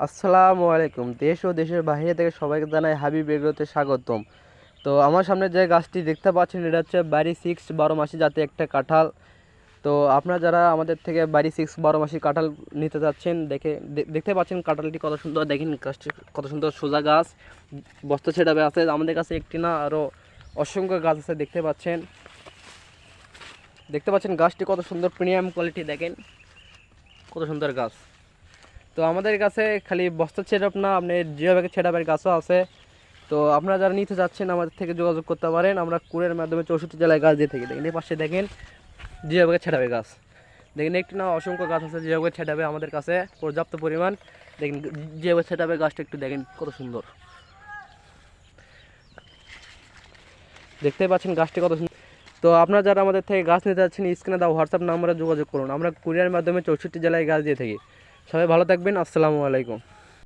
আসসালামু আলাইকুম। দেশ ও দেশের বাইরে থেকে সবাইকে জানাই হাবিব এগ্রোতে স্বাগতম। তো আমার সামনে যে গাছটি দেখতে পাচ্ছেন এটা হচ্ছে বাড়ি 6 12 মাসি জাতীয় একটা কাঁঠাল। তো আপনারা যারা আমাদের থেকে বাড়ি 6 12 মাসি কাঁঠাল নিতে যাচ্ছেন দেখতে পাচ্ছেন কাঁঠালটি কত সুন্দর, দেখেন গাছটি কত সুন্দর সোজা গাছ, বস্তা ছেড়াবে আছে। আমাদের কাছে একটি না আরও অসংখ্য গাছ আছে। দেখতে পাচ্ছেন গাছটি কত সুন্দর প্রিমিয়াম কোয়ালিটি, দেখেন কত সুন্দর গাছ। তো আমাদের কাছে খালি বস্তা সেটআপ না, আপনি যেভাবে সেটআপের গাছও আছে। তো আপনারা যারা নিতে যাচ্ছেন আমাদের থেকে যোগাযোগ করতে পারেন। আমরা কুরিয়ার মাধ্যমে 64 জেলায় গাছ দিয়ে থাকি। দেখেন এই পাশে দেখেন যেভাবে সেটআপের গাছ, দেখেন একটি না অসংখ্য গাছ আছে যেভাবে সেটআপে আমাদের কাছে পর্যাপ্ত পরিমাণ। দেখেন যেভাবে সেটআপের গাছটা একটু দেখেন কত সুন্দর, দেখতে পাচ্ছেন গাছটি কত সুন্দর। তো আপনারা যারা আমাদের থেকে গাছ নিতে যাচ্ছেন স্ক্রিনে দেওয়া হোয়াটসঅ্যাপ নাম্বারে যোগাযোগ করুন। আমরা কুরিয়ার মাধ্যমে 64 জেলায় গাছ দিয়ে থাকি। সবাই ভালো থাকবেন। আসসালামু আলাইকুম।